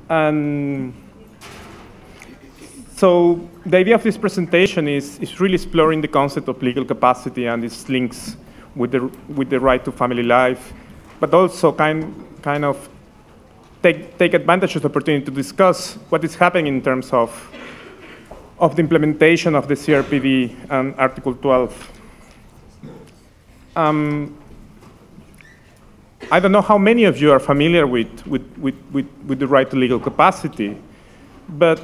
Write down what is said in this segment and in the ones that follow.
And so the idea of this presentation is really exploring the concept of legal capacity and its links with the right to family life, but also kind of take advantage of the opportunity to discuss what is happening in terms of the implementation of the CRPD and Article 12. I don't know how many of you are familiar with the right to legal capacity, but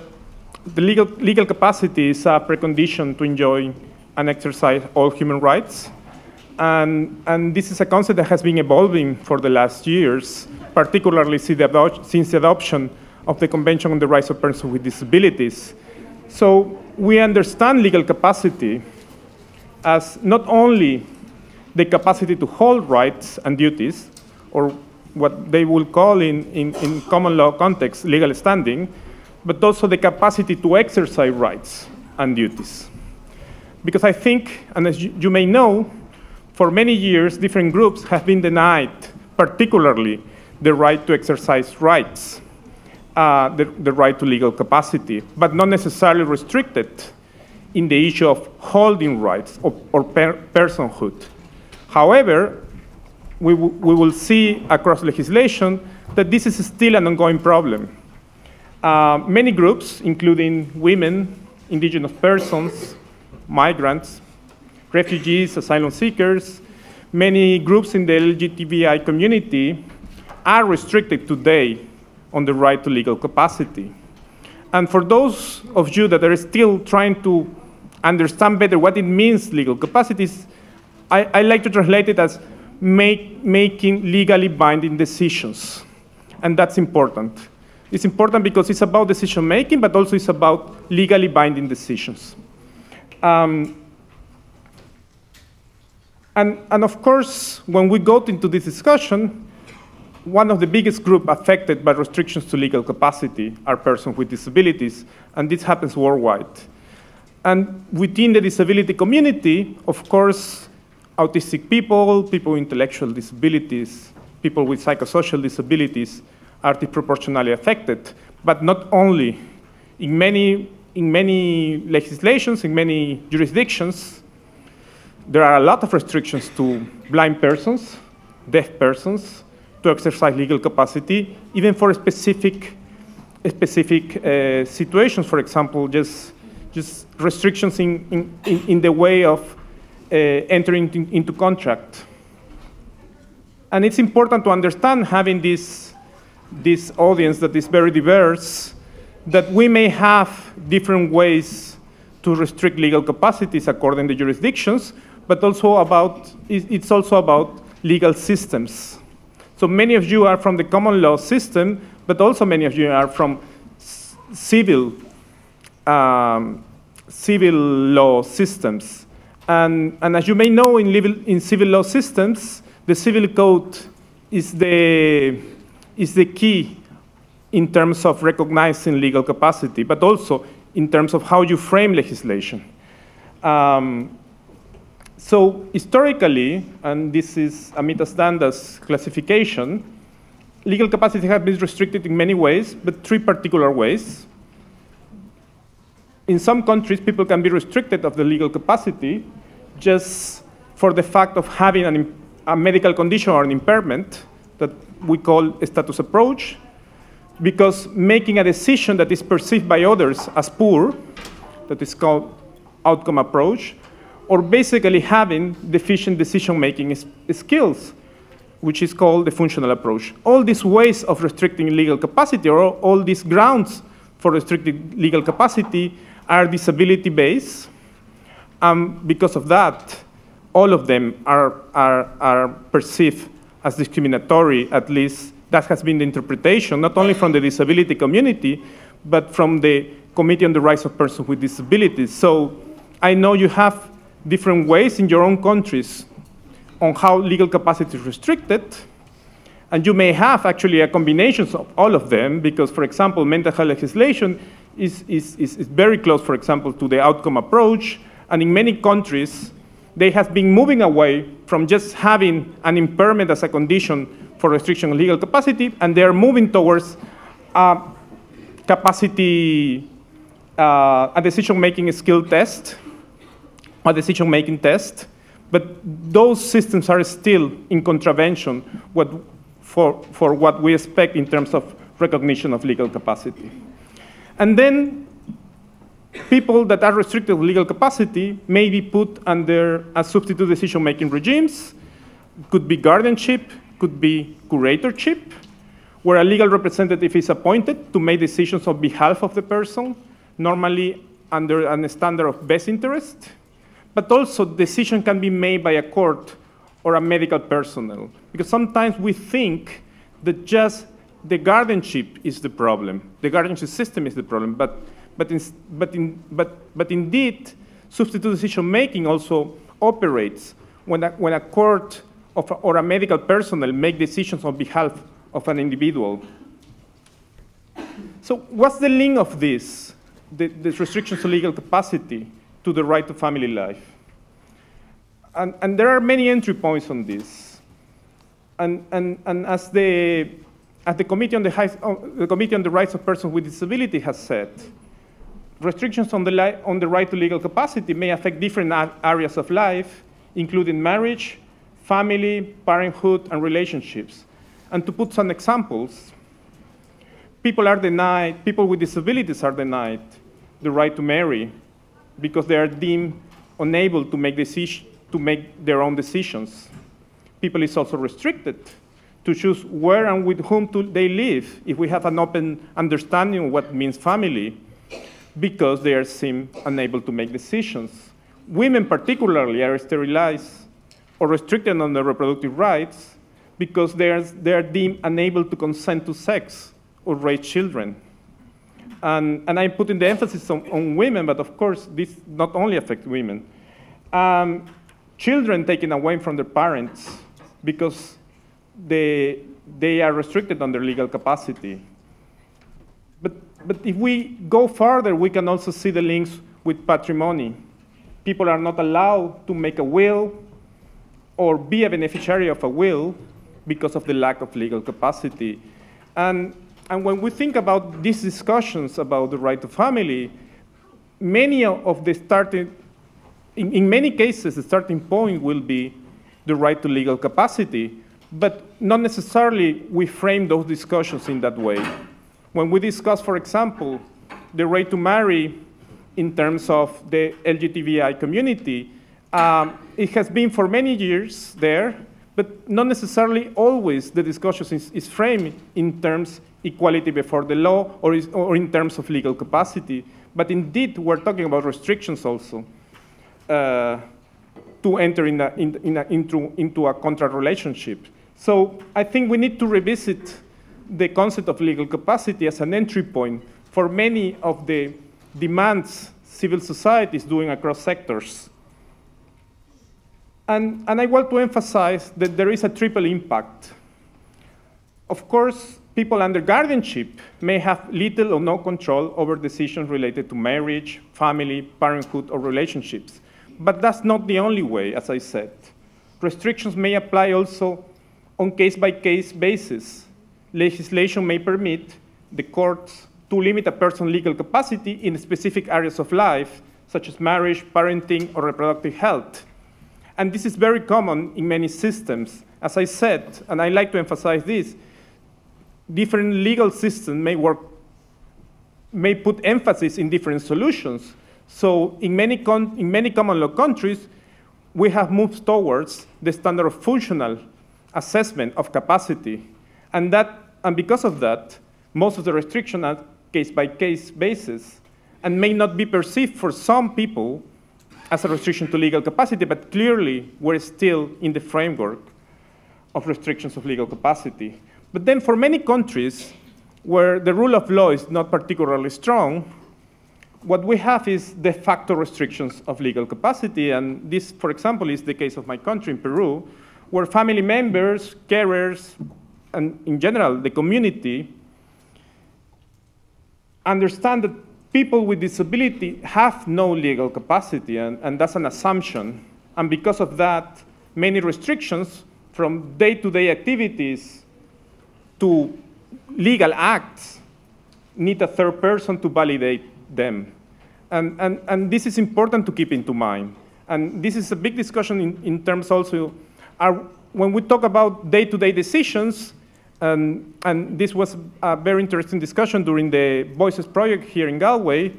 the legal capacity is a precondition to enjoy and exercise all human rights. And this is a concept that has been evolving for the last years, particularly since the adoption of the Convention on the Rights of Persons with Disabilities. So we understand legal capacity as not only the capacity to hold rights and duties, or what they will call in common law context legal standing, but also the capacity to exercise rights and duties. Because I think, and as you may know, for many years, different groups have been denied, particularly the right to exercise rights, the right to legal capacity, but not necessarily restricted in the issue of holding rights or personhood. However, we will see across legislation that this is still an ongoing problem. Many groups, including women, indigenous persons, migrants, refugees, asylum seekers, many groups in the LGBTI community are restricted today on the right to legal capacity. And for those of you that are still trying to understand better what it means, legal capacities, I like to translate it as making legally binding decisions. And that's important. It's important because it's about decision making, but also it's about legally binding decisions. And of course, when we go into this discussion, one of the biggest groups affected by restrictions to legal capacity are persons with disabilities, and this happens worldwide. And within the disability community, of course, autistic people, people with intellectual disabilities, people with psychosocial disabilities are disproportionately affected, but not only. In many legislations, in many jurisdictions, there are a lot of restrictions to blind persons, deaf persons, to exercise legal capacity, even for specific situations. For example, just restrictions in the way of entering into contract. And it's important to understand, having this audience that is very diverse, that we may have different ways to restrict legal capacities according to jurisdictions, but it's also about legal systems. So many of you are from the common law system, but also many of you are from civil law systems. And as you may know, in civil law systems, the civil code is the key in terms of recognizing legal capacity, but also in terms of how you frame legislation. So historically, and this is Amita Danda's classification, legal capacity has been restricted in many ways, but three particular ways. In some countries, people can be restricted of the legal capacity just for the fact of having a medical condition or an impairment that we call a status approach, because making a decision that is perceived by others as poor, that is called outcome approach, or basically having deficient decision-making skills, which is called the functional approach. All these ways of restricting legal capacity, or all these grounds for restricting legal capacity, are disability-based. Because of that, all of them are perceived as discriminatory. At least that has been the interpretation, not only from the disability community, but from the Committee on the Rights of Persons with Disabilities. So I know you have different ways in your own countries on how legal capacity is restricted, and you may have actually a combination of all of them, because, for example, mental health legislation is very close, for example, to the outcome approach, and in many countries, they have been moving away from just having an impairment as a condition for restriction of legal capacity, and they are moving towards capacity, a decision-making skill test, a decision-making test, but those systems are still in contravention for what we expect in terms of recognition of legal capacity. And then people that are restricted with legal capacity may be put under a substitute decision-making regimes, could be guardianship, could be curatorship, where a legal representative is appointed to make decisions on behalf of the person, normally under a standard of best interest, but also decision can be made by a court or a medical personnel, because sometimes we think that just the guardianship is the problem, the guardianship system is the problem, but indeed, substitute decision-making also operates when a court or a medical personnel make decisions on behalf of an individual. So what's the link of this, the restrictions to legal capacity, to the right to family life? And there are many entry points on this. And as the Committee on the Rights of Persons with Disability has said, restrictions on the right to legal capacity may affect different areas of life, including marriage, family, parenthood, and relationships. And to put some examples, people with disabilities are denied the right to marry because they are deemed unable to make their own decisions. People is also restricted to choose where and with whom they live, if we have an open understanding of what means family, because they are seen unable to make decisions. Women particularly are sterilized or restricted on their reproductive rights because they are deemed unable to consent to sex or raise children. And I'm putting the emphasis on women, but of course, this not only affects women. Children taken away from their parents because they are restricted on their legal capacity. But if we go further, we can also see the links with patrimony. People are not allowed to make a will or be a beneficiary of a will because of the lack of legal capacity. And when we think about these discussions about the right to family, many of the in many cases, the starting point will be the right to legal capacity, but not necessarily we frame those discussions in that way. When we discuss, for example, the right to marry in terms of the LGBTI community, it has been for many years there, but not necessarily always the discussion is framed in terms equality before the law or in terms of legal capacity. But indeed, we're talking about restrictions also to enter into a contract relationship. So I think we need to revisit the concept of legal capacity as an entry point for many of the demands civil society is doing across sectors. And I want to emphasize that there is a triple impact. Of course, people under guardianship may have little or no control over decisions related to marriage, family, parenthood, or relationships. But that's not the only way, as I said. Restrictions may apply also on case-by-case basis. Legislation may permit the courts to limit a person's legal capacity in specific areas of life, such as marriage, parenting, or reproductive health. And this is very common in many systems. As I said, and I like to emphasize this, different legal systems may put emphasis in different solutions. So in many common law countries, we have moved towards the standard of functional assessment of capacity. And because of that, most of the restrictions are case-by-case basis and may not be perceived for some people as a restriction to legal capacity, but clearly we're still in the framework of restrictions of legal capacity. But then for many countries where the rule of law is not particularly strong, what we have is de facto restrictions of legal capacity. And this, for example, is the case of my country in Peru, where family members, carers, and in general, the community understand that people with disability have no legal capacity, and that's an assumption. And because of that, many restrictions from day-to-day activities to legal acts need a third person to validate them. And this is important to keep into mind. And this is a big discussion in terms also, when we talk about day-to-day decisions, and this was a very interesting discussion during the Voices project here in Galway,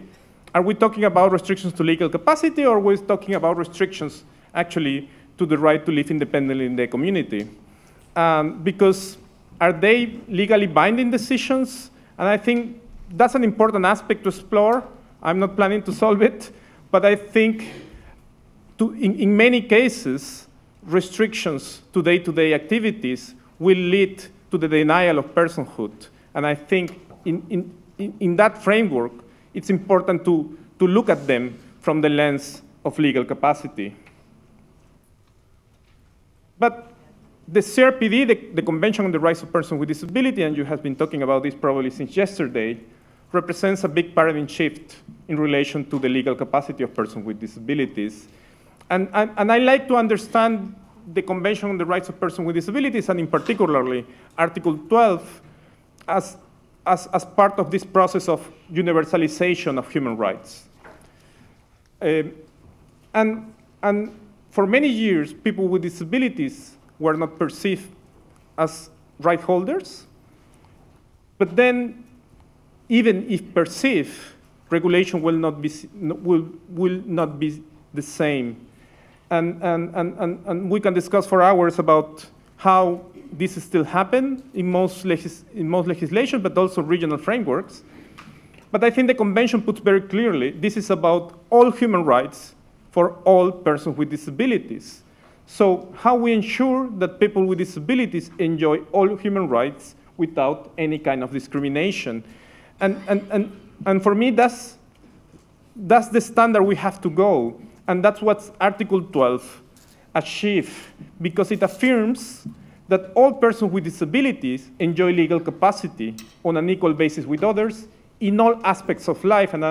are we talking about restrictions to legal capacity, or are we talking about restrictions actually to the right to live independently in the community? Because are they legally binding decisions? And I think that's an important aspect to explore. I'm not planning to solve it, but I think in many cases, restrictions to day-to-day activities will lead to the denial of personhood. And I think in that framework, it's important to look at them from the lens of legal capacity. But the CRPD, the Convention on the Rights of Persons with Disability, and you have been talking about this probably since yesterday, represents a big paradigm shift in relation to the legal capacity of persons with disabilities. And I like to understand the Convention on the Rights of Persons with Disabilities, and in particularly Article 12, as part of this process of universalization of human rights. And for many years, people with disabilities were not perceived as right holders. But then, even if perceived, regulation will not be the same. And we can discuss for hours about how this still happens in most legislation, but also regional frameworks. But I think the Convention puts very clearly, this is about all human rights for all persons with disabilities. So how we ensure that people with disabilities enjoy all human rights without any kind of discrimination. And for me, that's the standard we have to go. And that's what Article 12 achieves, because it affirms that all persons with disabilities enjoy legal capacity on an equal basis with others in all aspects of life. And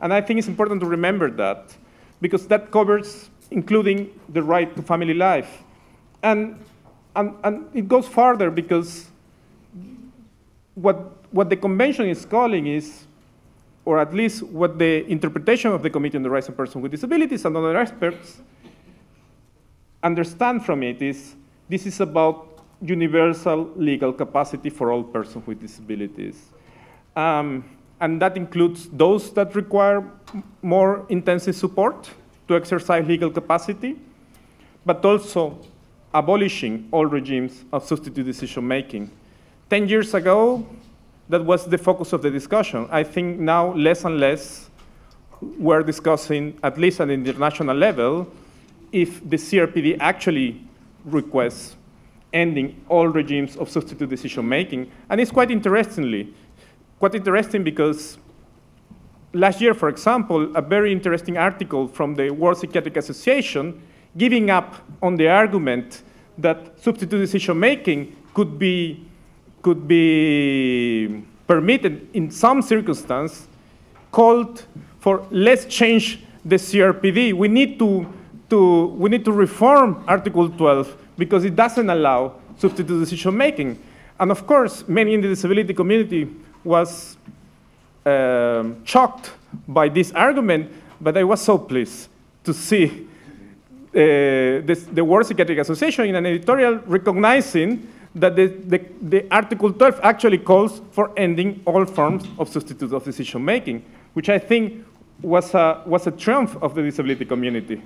I think it's important to remember that, because that covers including the right to family life. And it goes further, because what the Convention is calling is, or at least what the interpretation of the Committee on the Rights of Persons with Disabilities and other experts understand from it is, this is about universal legal capacity for all persons with disabilities. And that includes those that require more intensive support to exercise legal capacity, but also abolishing all regimes of substitute decision-making. 10 years ago, that was the focus of the discussion. I think now less and less we're discussing, at least at the international level, if the CRPD actually requests ending all regimes of substitute decision-making. And it's quite interesting because last year, for example, a very interesting article from the World Psychiatric Association giving up on the argument that substitute decision-making could be permitted in some circumstance, called for let's change the CRPD. We need to reform Article 12 because it doesn't allow substitute decision-making. And of course, many in the disability community was shocked by this argument, but I was so pleased to see the World Psychiatric Association in an editorial recognizing that the Article 12 actually calls for ending all forms of substitute of decision-making, which I think was a triumph of the disability community.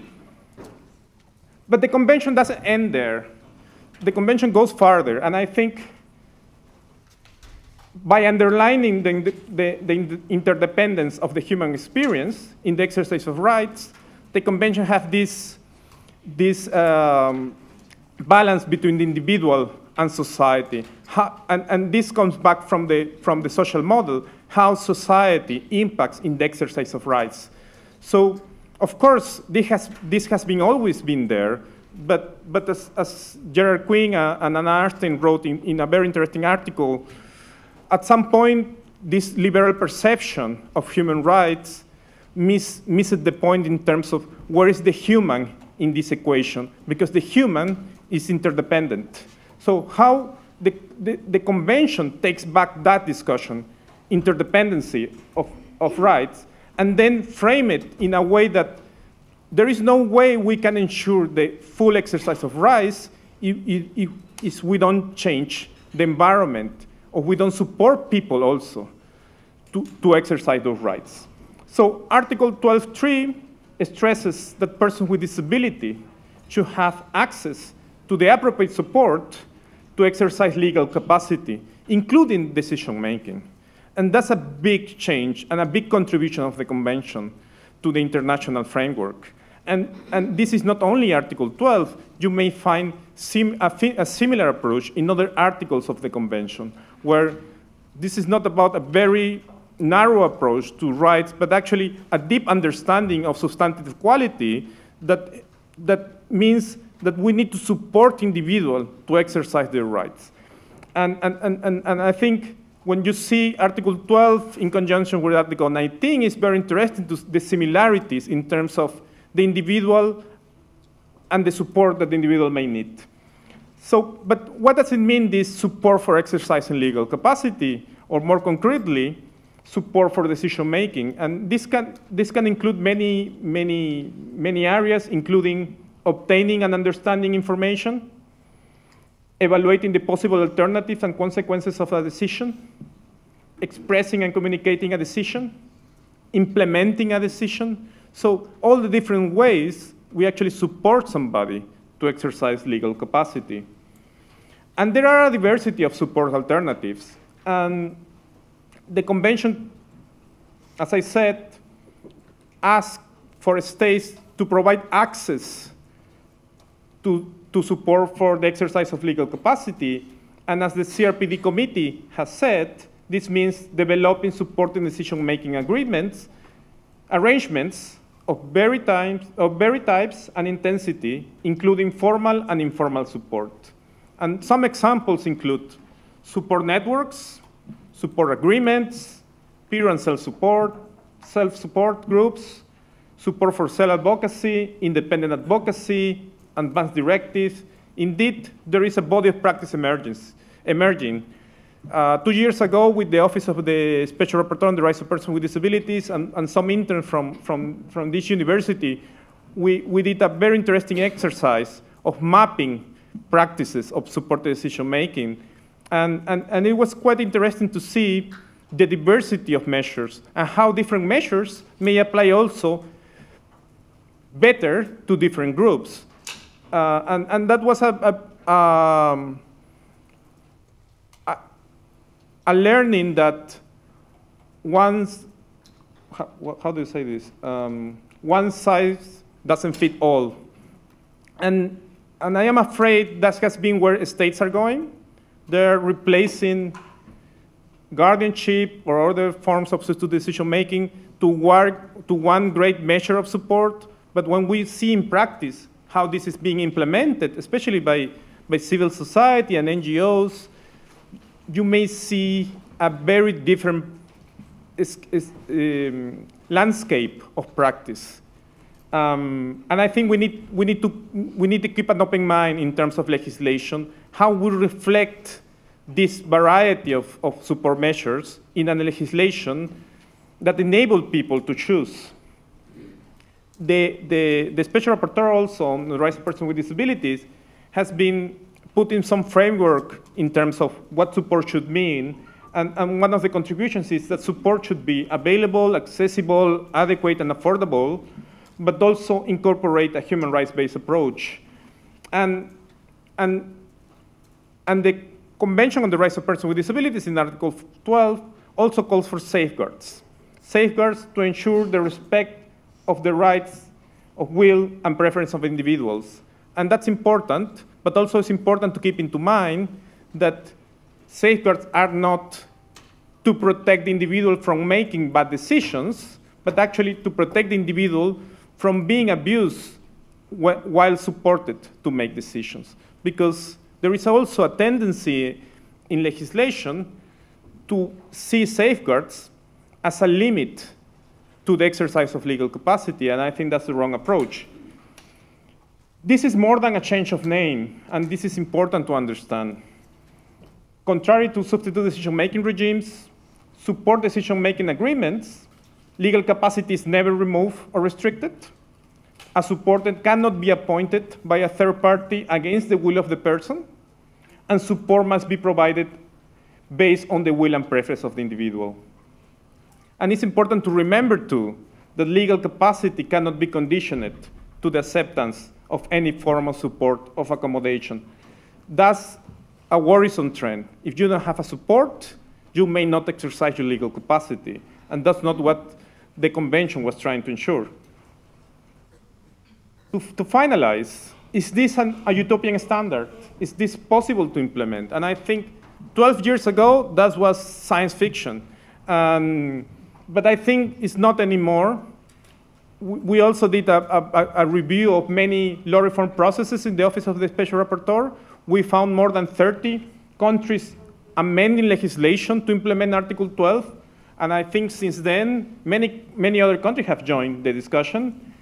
But the Convention doesn't end there. The Convention goes further, and I think by underlining the interdependence of the human experience in the exercise of rights, the Convention has this balance between the individual and society. And this comes back from the social model, how society impacts in the exercise of rights. So, of course, this has always been there, but as Gerard Quinn and Anna Arnstein wrote in a very interesting article, at some point, this liberal perception of human rights misses the point in terms of where is the human in this equation, because the human is interdependent. So how the Convention takes back that discussion interdependency of rights, and then frame it in a way that there is no way we can ensure the full exercise of rights if we don't change the environment, or we don't support people also to exercise those rights. So Article 12.3 stresses that persons with disability should have access to the appropriate support to exercise legal capacity, including decision-making. And that's a big change and a big contribution of the Convention to the international framework. And this is not only Article 12. You may find a similar approach in other articles of the Convention, where this is not about a very narrow approach to rights, but actually a deep understanding of substantive equality that means that we need to support individuals to exercise their rights. And I think when you see Article 12 in conjunction with Article 19, it's very interesting to the similarities in terms of the individual and the support that the individual may need. So, but what does it mean, this support for exercising legal capacity, or more concretely, support for decision-making? And this can include many areas, including obtaining and understanding information, evaluating the possible alternatives and consequences of a decision, expressing and communicating a decision, implementing a decision. So all the different ways we actually support somebody to exercise legal capacity. And there are a diversity of support alternatives. And the Convention, as I said, asks for states to provide access to support for the exercise of legal capacity. And as the CRPD committee has said, this means developing supporting decision-making arrangements of varied types and intensity, including formal and informal support. And some examples include support networks, support agreements, peer and self-support groups, support for self-advocacy, independent advocacy, advanced directives. Indeed, there is a body of practice emerging. 2 years ago, with the Office of the Special Rapporteur on the Rights of Persons with Disabilities and some interns from this university, we did a very interesting exercise of mapping practices of supported decision-making. And it was quite interesting to see the diversity of measures and how different measures may apply also better to different groups. And that was a learning that how do you say this? One size doesn't fit all. And I am afraid that has been where states are going. They're replacing guardianship or other forms of substitute decision-making to one great measure of support. But when we see in practice how this is being implemented, especially by civil society and NGOs, you may see a very different landscape of practice. And I think we need to keep an open mind in terms of legislation, how we reflect this variety of support measures in a legislation that enable people to choose. The Special Rapporteur also on the rights of persons with disabilities has been putting some framework in terms of what support should mean. And one of the contributions is that support should be available, accessible, adequate, and affordable, but also incorporate a human rights-based approach. And the Convention on the Rights of Persons with Disabilities in Article 12 also calls for safeguards. Safeguards to ensure the respect of the rights of will and preference of individuals. And that's important, but also it's important to keep into mind that safeguards are not to protect the individual from making bad decisions, but actually to protect the individual from being abused while supported to make decisions. Because there is also a tendency in legislation to see safeguards as a limit to the exercise of legal capacity, and I think that's the wrong approach. This is more than a change of name, and this is important to understand. Contrary to substitute decision-making regimes, support decision-making agreements, legal capacity is never removed or restricted. A supporter cannot be appointed by a third party against the will of the person, and support must be provided based on the will and preference of the individual. And it's important to remember, too, that legal capacity cannot be conditioned to the acceptance of any form of support of accommodation. That's a worrisome trend. If you don't have a support, you may not exercise your legal capacity, and that's not what the convention was trying to ensure. To finalize, is this a utopian standard? Is this possible to implement? And I think 12 years ago, that was science fiction. But I think it's not anymore. We also did a review of many law reform processes in the Office of the Special Rapporteur. We found more than 30 countries amending legislation to implement Article 12. And I think since then, many other countries have joined the discussion.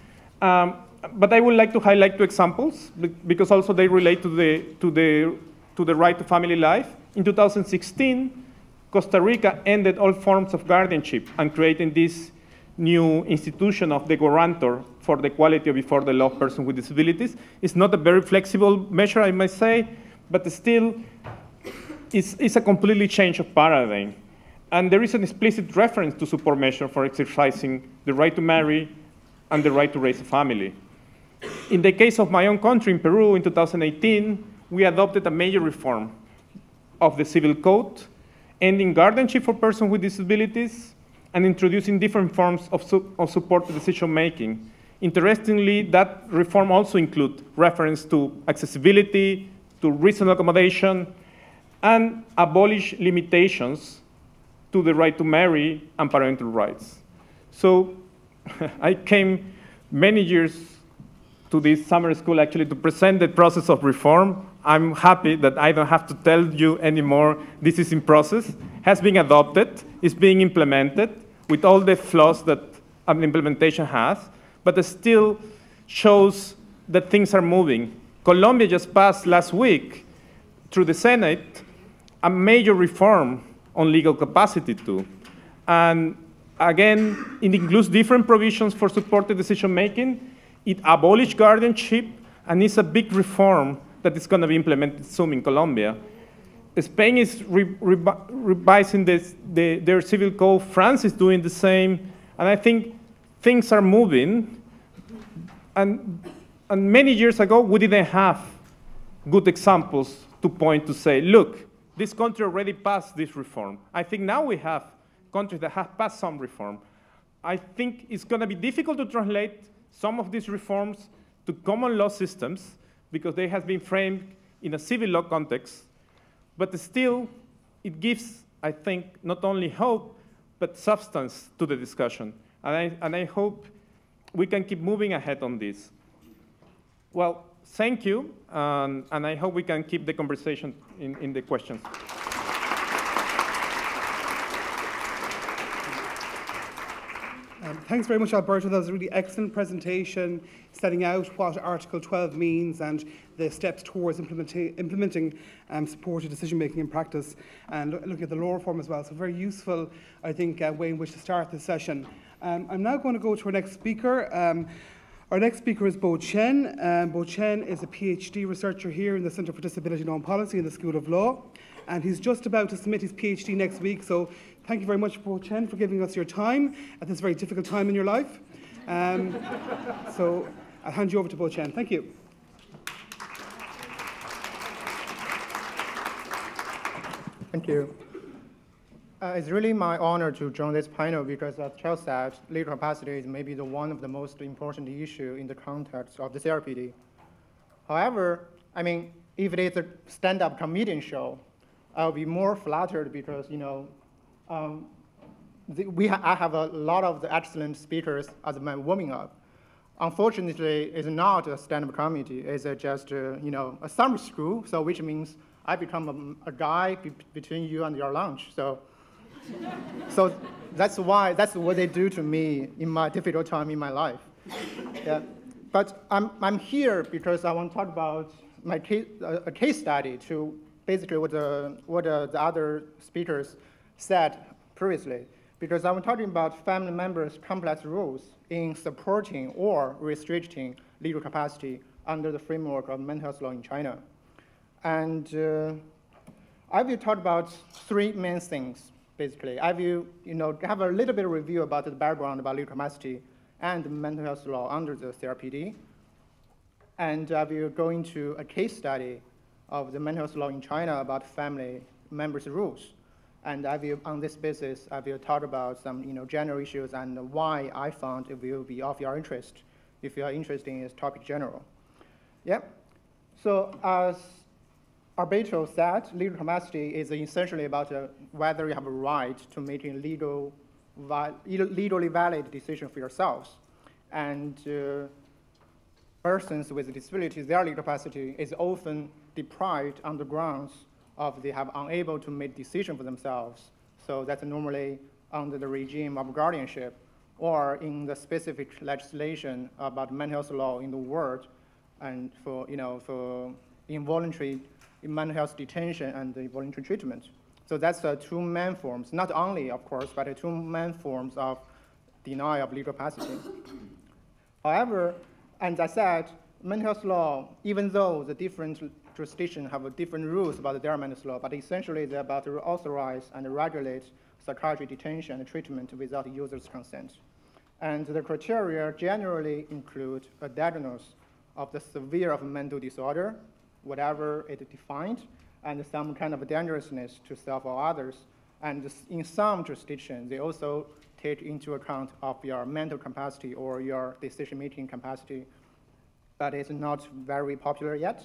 But I would like to highlight 2 examples, because also they relate to the right to family life. In 2016, Costa Rica ended all forms of guardianship and created this new institution of the guarantor for the equality before the law of persons with disabilities. It's not a very flexible measure, I must say, but still, it's a completely change of paradigm. And there is an explicit reference to support measure for exercising the right to marry and the right to raise a family. In the case of my own country, in Peru, in 2018, we adopted a major reform of the civil code, ending guardianship for persons with disabilities, and introducing different forms of support to decision-making. Interestingly, that reform also includes reference to accessibility, to reasonable accommodation, and abolish limitations to the right to marry and parental rights. So I came many years to this summer school actually to present the process of reform. I'm happy that I don't have to tell you anymore this is in process, has been adopted, is being implemented with all the flaws that an implementation has, but it still shows that things are moving. Colombia just passed last week through the Senate a major reform on legal capacity too. And again, it includes different provisions for supported decision-making. It abolished guardianship, and it's a big reform that is going to be implemented soon in Colombia. Spain is revising their civil code. France is doing the same. And I think things are moving. And many years ago, we didn't have good examples to point to say, look, this country already passed this reform. I think now we have countries that have passed some reform. I think it's going to be difficult to translate some of these reforms to common law systems because they have been framed in a civil law context. But still, it gives, I think, not only hope, but substance to the discussion. And I hope we can keep moving ahead on this. Well, thank you, and I hope we can keep the conversation in the questions. Thanks very much, Alberto. That was a really excellent presentation, setting out what Article 12 means and the steps towards implementing supported decision-making in practice, and looking at the law reform as well. So very useful, I think, way in which to start this session. I'm now going to go to our next speaker. Our next speaker is Bo Chen. Bo Chen is a PhD researcher here in the Centre for Disability Law and Policy in the School of Law, and he's just about to submit his PhD next week. So thank you very much, Bo Chen, for giving us your time at this very difficult time in your life. So I'll hand you over to Bo Chen. Thank you. Thank you. It's really my honor to join this panel because, as Charles said, legal capacity is maybe one of the most important issues in the context of the CRPD. However, I mean, if it is a stand-up comedian show, I'll be more flattered because, you know, I have a lot of the excellent speakers as my warming up. Unfortunately, it's not a stand-up comedy. It's just, you know, a summer school, so which means I become a guy between you and your lunch. So that's what they do to me in my difficult time in my life. Yeah. But I'm here because I want to talk about my a case study to basically what the other speakers said previously, because I'm talking about family members' complex roles in supporting or restricting legal capacity under the framework of mental health law in China. And I will talk about three main things, basically. I will have a little bit of review about the background about legal capacity and mental health law under the CRPD. And I will go into a case study of the mental health law in China about family members' rules. And I will, on this basis, I will talk about some general issues and why I found it will be of your interest if you are interested in this topic general. Yeah. So as Alberto said, legal capacity is essentially about whether you have a right to make a legally valid decision for yourselves. And persons with disabilities, their legal capacity is often deprived on the grounds of they have unable to make decisions for themselves. So that's normally under the regime of guardianship or in the specific legislation about mental health law in the world and for, for involuntary mental health detention and the voluntary treatment. So that's the two main forms, not only, of course, but the two main forms of denial of legal capacity. However, as I said, mental health law, even though the different jurisdictions have different rules about their mental health law, but essentially they're about to authorize and regulate psychiatric detention and treatment without user's consent. And the criteria generally include a diagnosis of the severe of mental disorder, whatever it defined, and some kind of dangerousness to self or others. And in some jurisdictions, they also take into account of your mental capacity or your decision-making capacity, but it's not very popular yet.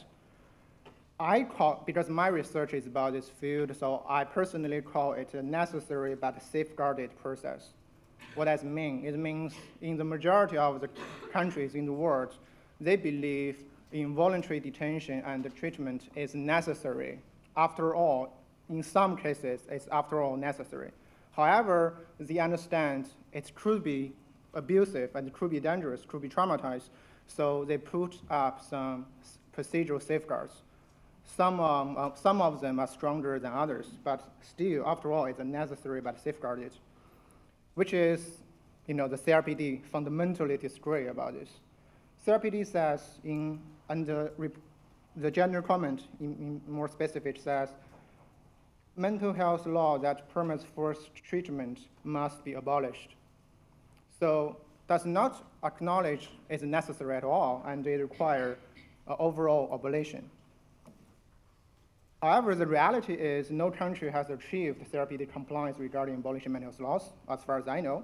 Because my research is about this field, so I personally call it a necessary but safeguarded process. What does it mean? It means in the majority of the countries in the world, they believe involuntary detention and treatment is necessary. After all, in some cases, it's after all necessary. However, they understand it could be abusive and it could be dangerous, could be traumatized, so they put up some procedural safeguards. Some of them are stronger than others, but still, after all, it's a necessary but safeguarded, which is, the CRPD fundamentally disagree about this. CRPD says the general comment in more specific says, mental health law that permits forced treatment must be abolished. So does not acknowledge it's necessary at all, and they require overall abolition. However, the reality is no country has achieved CRPD compliance regarding abolishing mental health laws, as far as I know.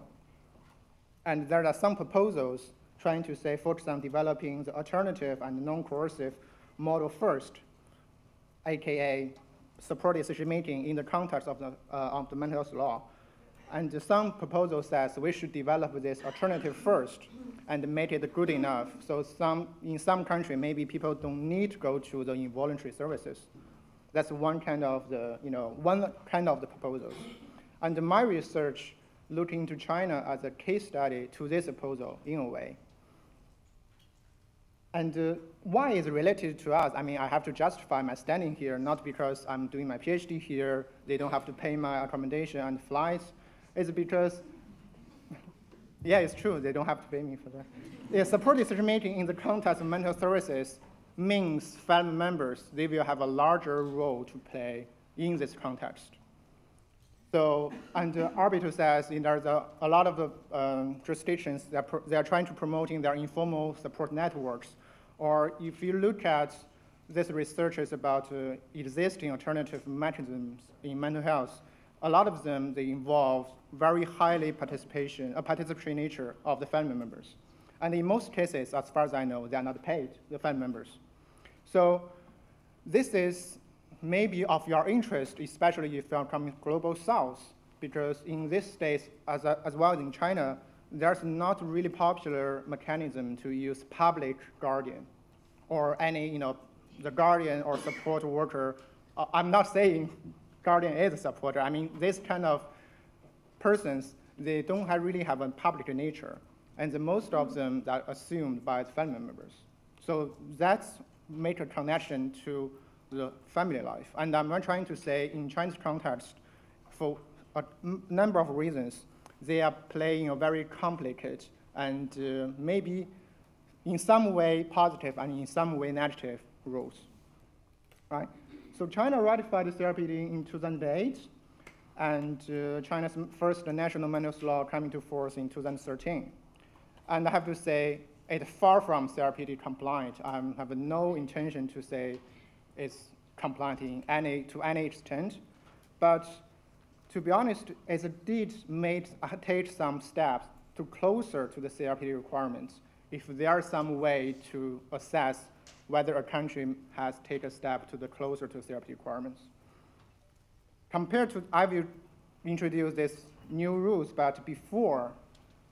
And there are some proposals trying to say focus on developing the alternative and non-coercive model first, aka supported decision-making in the context of the mental health law. And some proposal says we should develop this alternative first and make it good enough. So in some country, maybe people don't need to go to the involuntary services. That's one kind of the proposals. And my research looking into China as a case study to this proposal in a way. And why is it related to us? I mean, I have to justify my standing here, not because I'm doing my PhD here, they don't have to pay my accommodation and flights. It's because, yeah, it's true, they don't have to pay me for that. Yeah, support decision-making in the context of mental services means family members, they will have a larger role to play in this context. So, and Arbiter says there's a lot of the jurisdictions that they are trying to promoting their informal support networks. Or if you look at this research is about existing alternative mechanisms in mental health, a lot of them, they involve very highly participatory nature of the family members. And in most cases, as far as I know, they are not paid, the family members. So this is maybe of your interest, especially if you are coming global south, because in this state, as well as in China, there's not really popular mechanism to use public guardian or any, the guardian or support worker. I'm not saying guardian is a supporter. I mean, this kind of persons, they don't really have a public nature. And most of them are assumed by the family members. So that's make a connection to the family life. And I'm not trying to say in Chinese context, for a number of reasons, they are playing a very complicated and maybe in some way positive and in some way negative roles, right? So China ratified the CDLP in 2008, and China's first national mental health law came into force in 2013. And I have to say, it's far from CRPD compliant. I have no intention to say it's compliant to any extent. But to be honest, it did take some steps to closer to the CRPD requirements if there is some way to assess whether a country has taken a step to the closer to CRPD requirements. Compared to, I will introduce these new rules, but before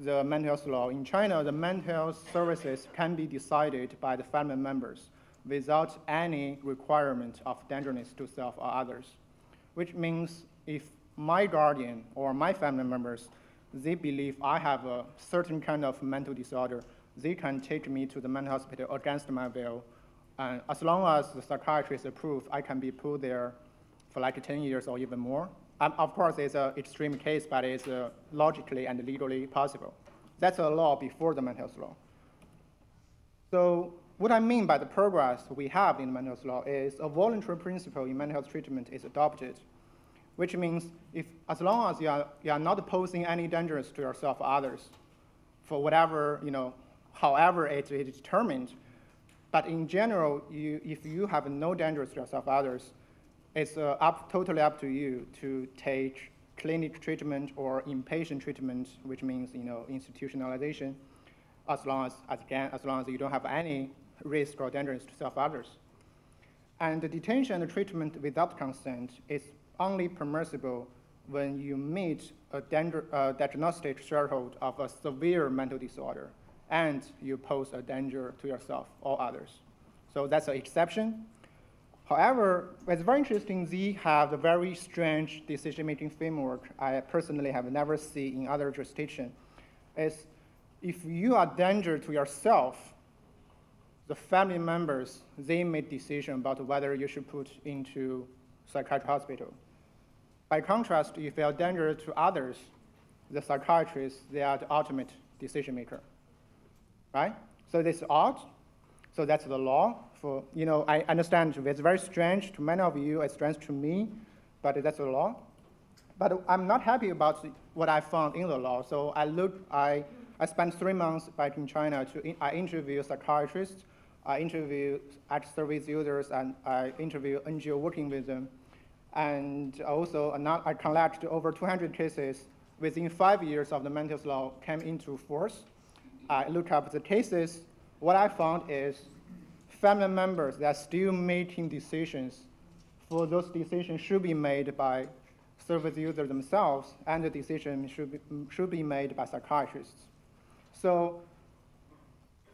the mental health law, in China, the mental health services can be decided by the family members without any requirement of dangerousness to self or others, which means if my guardian or my family members, they believe I have a certain kind of mental disorder, they can take me to the mental hospital against my will. And as long as the psychiatrist approves, I can be put there for like 10 years or even more. Of course, it's an extreme case, but it's logically and legally possible. That's a law before the mental health law. So what I mean by the progress we have in the mental health law is a voluntary principle in mental health treatment is adopted, which means as long as you are not posing any dangers to yourself or others, for whatever, however it is determined, but in general, if you have no dangers to yourself or others, it's totally up to you to take clinic treatment or inpatient treatment, which means institutionalization, as long as you don't have any risk or dangers to self or others. And the detention and treatment without consent is only permissible when you meet a diagnostic threshold of a severe mental disorder and you pose a danger to yourself or others. So that's an exception. However, it's very interesting, they have a very strange decision-making framework I personally have never seen in other jurisdictions. Is if you are a danger to yourself, the family members, they make decision about whether you should put into psychiatric hospital. By contrast, if you are a danger to others, the psychiatrists, they are the ultimate decision maker, right? So this is odd. So that's the law. I understand it's very strange to many of you, it's strange to me, but that's the law. But I'm not happy about what I found in the law. So I spent 3 months back in China I interview psychiatrists, I interview ex-service users, and I interview NGO working with them. And also, I collected over 200 cases within 5 years of the mental health law came into force. I looked up the cases. What I found is family members that are still making decisions. For those decisions should be made by service users themselves, and the decision should be made by psychiatrists. So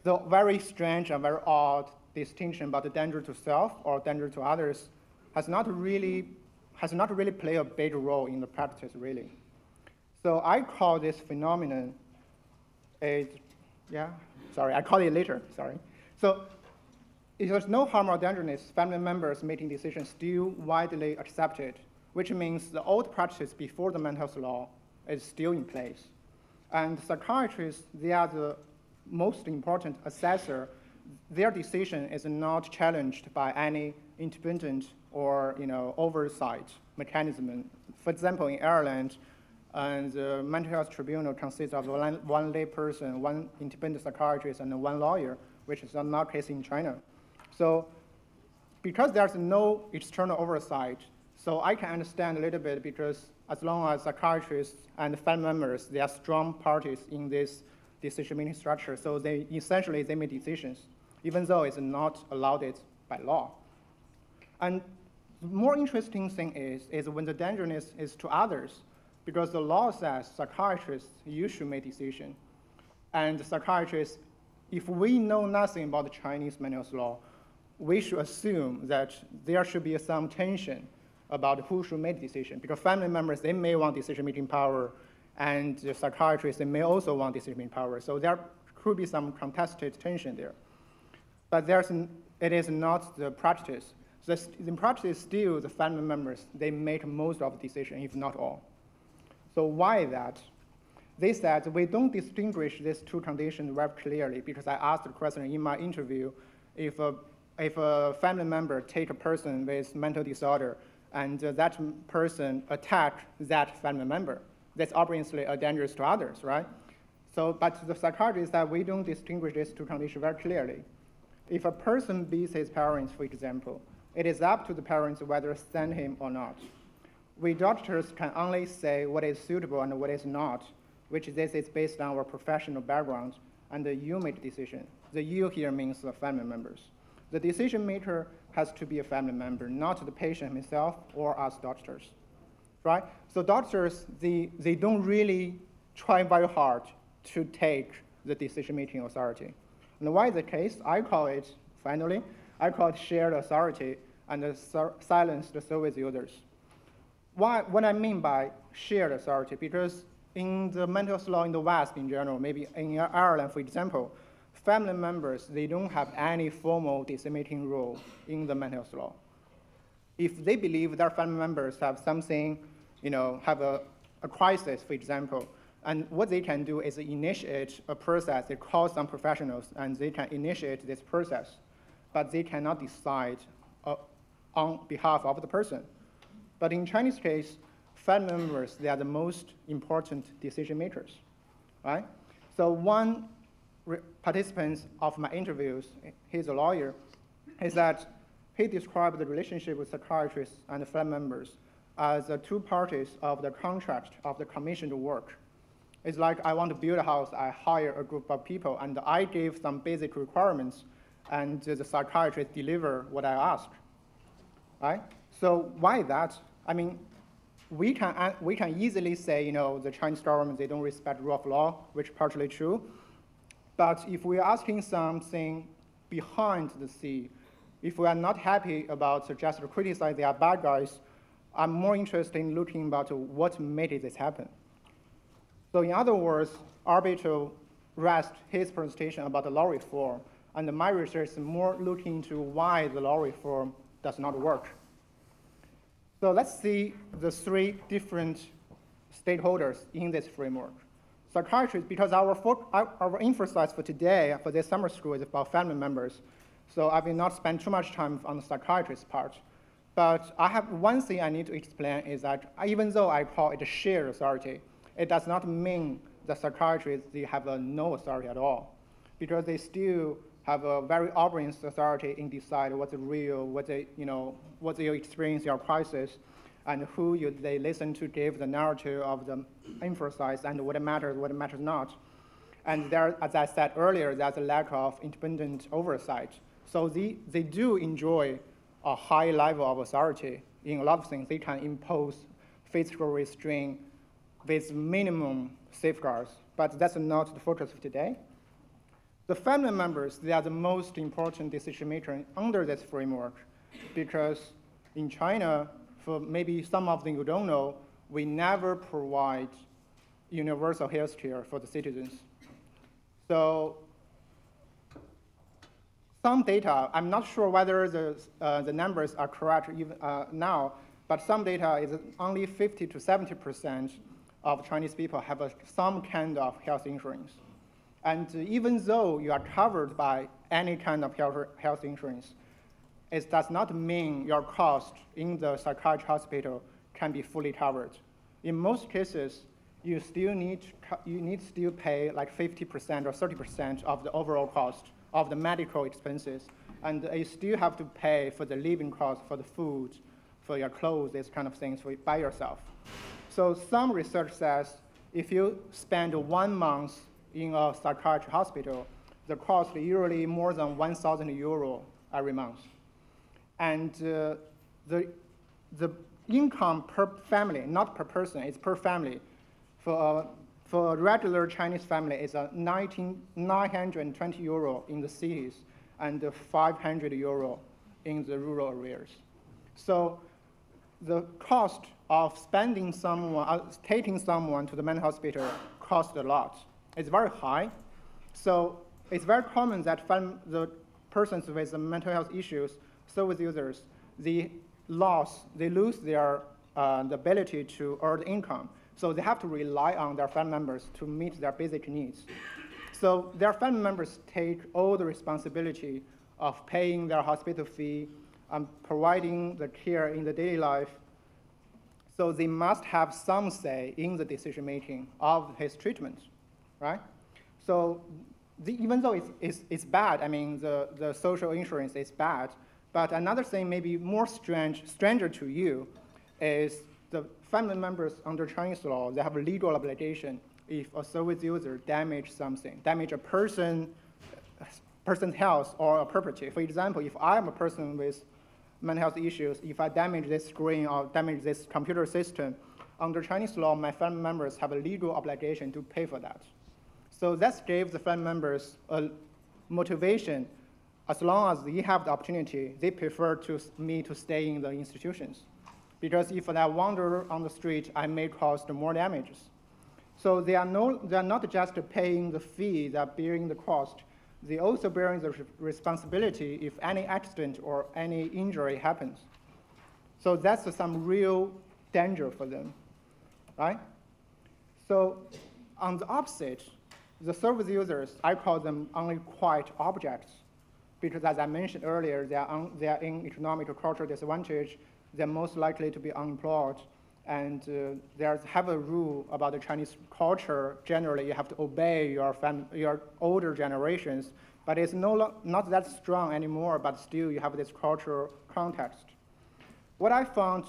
the very strange and very odd distinction about the danger to self or danger to others has not really played a big role in the practice, really. So I call this phenomenon I call it later, sorry. So if there's no harm or dangerousness, family members making decisions still widely accepted, which means the old practice before the mental health law is still in place. And psychiatrists, they are the most important assessor. Their decision is not challenged by any independent or oversight mechanism. For example, in Ireland, and the mental health tribunal consists of one lay person, one independent psychiatrist, and one lawyer, which is not the case in China. So because there's no external oversight, so I can understand a little bit because as long as psychiatrists and family members, they are strong parties in this decision-making structure, so they make decisions, even though it's not allowed it by law. And the more interesting thing is when the dangerousness is to others, because the law says psychiatrists, you should make decisions. And psychiatrists, if we know nothing about the Chinese mental health law, we should assume that there should be some tension about who should make the decision. Because family members, they may want decision-making power, and the psychiatrists, they may also want decision-making power. So there could be some contested tension there. But it is not the practice. So in practice, still the family members, they make most of the decision, if not all. So why that? They said we don't distinguish these two conditions very clearly because I asked the question in my interview if a family member take a person with mental disorder and that person attack that family member, that's obviously dangerous to others, right? So, but the psychiatrist said we don't distinguish these two conditions very clearly. If a person beats his parents, for example, it is up to the parents whether to send him or not. We doctors can only say what is suitable and what is not, which this is based on our professional background, and you make the decision. The you here means the family members. The decision maker has to be a family member, not the patient himself or us doctors, right? So doctors, they don't really try very hard to take the decision-making authority. And why is the case? I call it, finally, I call it shared authority and silence the service users. What I mean by shared authority, because in the mental health law in the West in general, maybe in Ireland, for example, family members, they don't have any formal decision-making role in the mental health law. If they believe their family members have something, have a crisis, for example, and what they can do is initiate a process. They call some professionals, and they can initiate this process, but they cannot decide on behalf of the person. But in Chinese case, family members, they are the most important decision makers, right? So one participant of my interviews, he's a lawyer, is that he described the relationship with psychiatrists and family members as the two parties of the contract of the commissioned work. It's like I want to build a house, I hire a group of people, and I give some basic requirements, and the psychiatrist deliver what I ask, right? So why that? I mean, we can easily say, the Chinese government, they don't respect rule of law, which is partially true. But if we're asking something behind the scene, if we are not happy about just to criticize they are bad guys, I'm more interested in looking about what made this happen. So in other words, Arbito rest his presentation about the law reform, and my research is more looking into why the law reform does not work. So let's see the three different stakeholders in this framework. Psychiatrists, because our emphasis for today, for this summer school, is about family members. So I will not spend too much time on the psychiatrist part. But I have one thing I need to explain is that even though I call it a shared authority, it does not mean the psychiatrists, they have no authority at all, because they still have a very obvious authority in decide what's real, what they experience your crisis, and who they listen to give the narrative of the emphasis and what matters not. And there, as I said earlier, there's a lack of independent oversight. So they do enjoy a high level of authority in a lot of things. They can impose physical restraint with minimum safeguards, but that's not the focus of today. The family members, they are the most important decision maker under this framework, because in China, for maybe some of them you don't know, we never provide universal health care for the citizens. So some data, I'm not sure whether the numbers are correct even now, but some data is only 50 to 70% of Chinese people have some kind of health insurance. And even though you are covered by any kind of health insurance, it does not mean your cost in the psychiatric hospital can be fully covered. In most cases, you still need to pay like 50% or 30% of the overall cost of the medical expenses, and you still have to pay for the living cost, for the food, for your clothes, these kind of things by yourself. So some research says if you spend 1 month in a psychiatric hospital, the cost is usually more than 1,000 euro every month. And the income per family, not per person, it's per family. For a regular Chinese family, it's 920 euro in the cities and 500 euro in the rural areas. So the cost of taking someone to the mental hospital costs a lot. It's very high. So it's very common that the persons with the mental health issues, service users, they lose their the ability to earn income So they have to rely on their family members to meet their basic needs. So their family members take all the responsibility of paying their hospital fee and providing the care in the daily life. So they must have some say in the decision-making of his treatment, right? So even though it's bad, I mean, the social insurance is bad, but another thing maybe more stranger to you is the family members under Chinese law, they have a legal obligation if a service user damage something, damage a person's health or a property. For example, if I'm a person with mental health issues, if I damage this screen or damage this computer system, under Chinese law, my family members have a legal obligation to pay for that. So that gives the family members a motivation. As long as they have the opportunity, they prefer me to stay in the institutions. Because if I wander on the street, I may cause more damages. So they are not just paying the fee, they are bearing the cost. They also bearing the responsibility if any accident or any injury happens. So that's some real danger for them, right? So on the opposite, the service users, I call them only quiet objects, because as I mentioned earlier, they are in economic or cultural disadvantage. They're most likely to be unemployed. And there's have a rule about the Chinese culture. Generally, you have to obey your older generations, but it's not that strong anymore, but still you have this cultural context. What I found,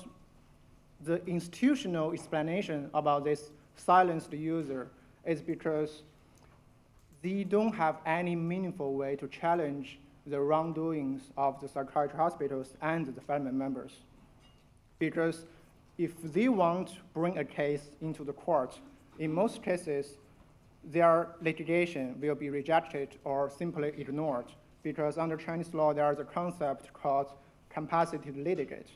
the institutional explanation about this silenced user is because they don't have any meaningful way to challenge the wrongdoings of the psychiatry hospitals and the family members. Because if they want to bring a case into the court, in most cases, their litigation will be rejected or simply ignored, because under Chinese law, there is a concept called capacity to litigate.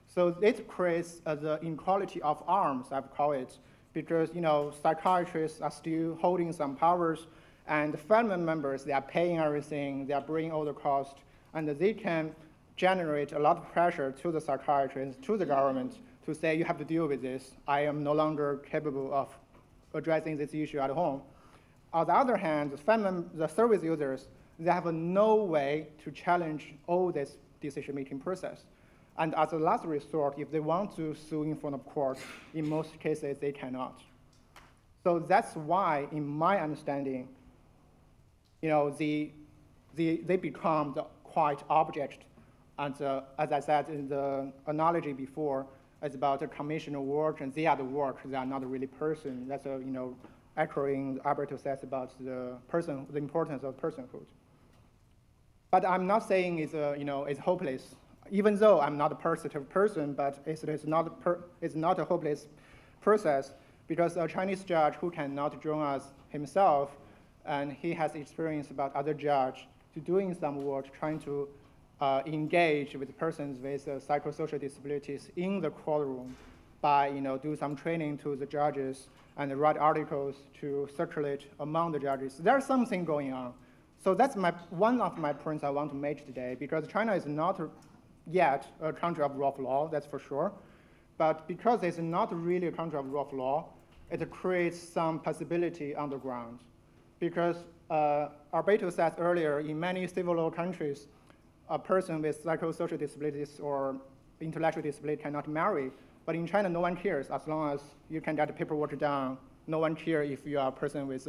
So it creates the inequality of arms, I would call it, because psychiatrists are still holding some powers, and the family members, they are paying everything, they are bringing all the cost, and they can generate a lot of pressure to the psychiatrists, to the government, to say, you have to deal with this. I am no longer capable of addressing this issue at home. On the other hand, the service users, they have no way to challenge all this decision-making process. And as a last resort, if they want to sue in front of court, in most cases, they cannot. So that's why, in my understanding, they become the quiet object. And as I said in the analogy before, it's about the commissioner work, and they are the work, they are not really person. That's echoing Alberto says about the importance of personhood. But I'm not saying it's hopeless. Even though I'm not a positive person, but it's not a hopeless process, because a Chinese judge who cannot join us himself, and he has experience about other judge to doing some work, trying to engage with persons with psychosocial disabilities in the courtroom by do some training to the judges and write articles to circulate among the judges. There's something going on. So that's one of my points I want to make today, because China is not yet a country of rule of law, that's for sure. But because it's not really a country of rule of law, it creates some possibility on the ground. Because Alberto said earlier, in many civil law countries, a person with psychosocial disabilities or intellectual disability cannot marry. But in China, no one cares. As long as you can get the paperwork done, no one cares if you are a person with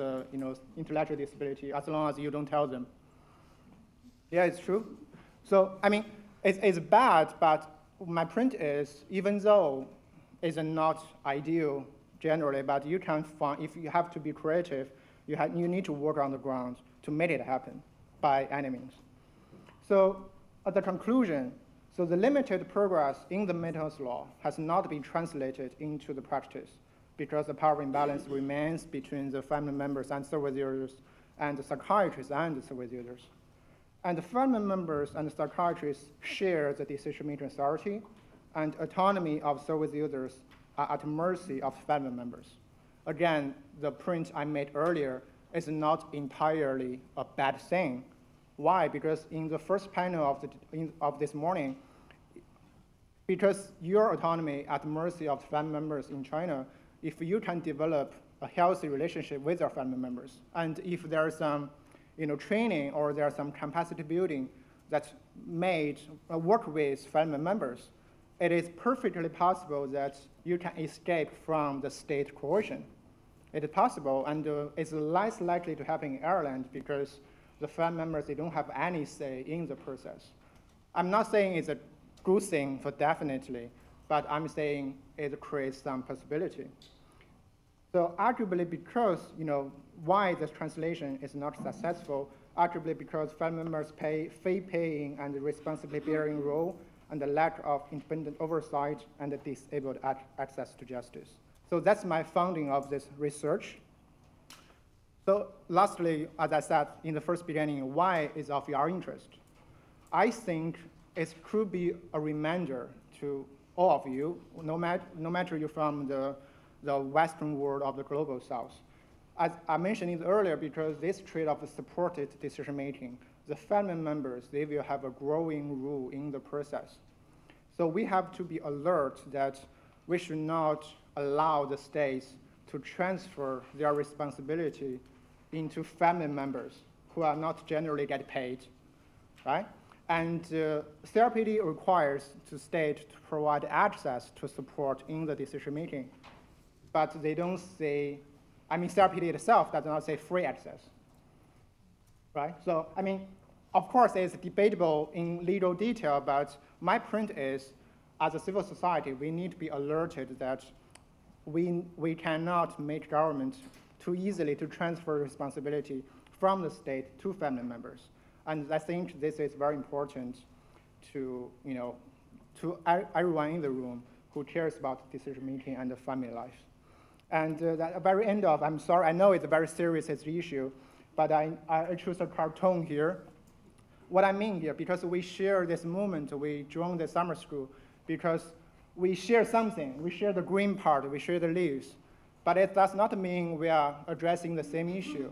intellectual disability, as long as you don't tell them. Yeah, it's true. So, I mean, it's bad, but my point is, even though it's not ideal generally, but you can find, if you have to be creative, you need to work on the ground to make it happen by any means. So at the conclusion, so the limited progress in the mental health law has not been translated into the practice, because the power imbalance remains between the family members and service users, and the psychiatrists and the service users. And the family members and the psychiatrists share the decision-making authority, and autonomy of service users are at mercy of family members. Again, the point I made earlier is not entirely a bad thing. Why? Because in the first panel of this morning, because your autonomy at mercy of family members in China if you can develop a healthy relationship with your family members, and if there's some training or there's some capacity building that's made work with family members, it is perfectly possible that you can escape from the state coercion. It is possible, and it's less likely to happen in Ireland because the family members, they don't have any say in the process. I'm not saying it's a good thing for definitely, but I'm saying it creates some possibility. So arguably because, why this translation is not successful, arguably because family members play fee-paying and responsibly-bearing role and the lack of independent oversight and the disabled access to justice. So that's my founding of this research. So lastly, as I said in the first beginning, why is of your interest? I think it could be a reminder to all of you, no matter you're from the Western world of the global South. As I mentioned it earlier, because this trait of supported decision-making, the family members, they will have a growing role in the process. So we have to be alert that we should not allow the states to transfer their responsibility into family members who are not generally get paid, right? And CRPD requires the state to provide access to support in the decision-making, but they don't say, CRPD itself does not say free access, right? So, of course, it's debatable in legal detail, but my point is, as a civil society, we need to be alerted that we cannot make government too easily to transfer responsibility from the state to family members. And I think this is very important to, to everyone in the room who cares about decision-making and the family life. And at the very end of, I'm sorry, I know it's a very serious issue, but I choose a cartoon here. What I mean here, because we share this moment, we joined the summer school, because we share something. We share the green part, we share the leaves. But it does not mean we are addressing the same issue.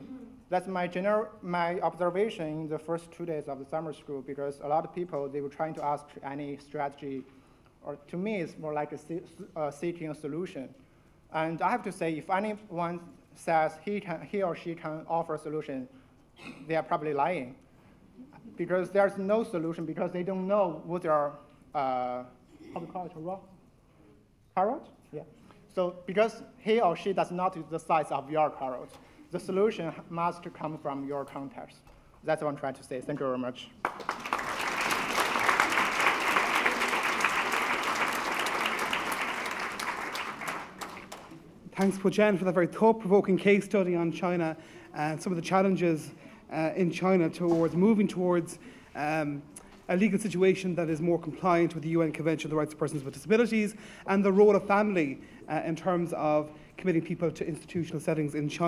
That's my observation in the first 2 days of the summer school, because a lot of people, they were trying to ask any strategy, or to me, it's more like seeking a solution. And I have to say, if anyone says he or she can offer a solution, they are probably lying. Because there's no solution, because they don't know what their, how do you call it, raw? Carrot? Yeah. So because he or she does not use the size of your carrot, the solution must come from your context. That's what I'm trying to say. Thank you very much. Thanks, Jen, for that very thought-provoking case study on China and some of the challenges in China towards moving towards a legal situation that is more compliant with the UN Convention on the Rights of Persons with Disabilities and the role of family in terms of committing people to institutional settings in China.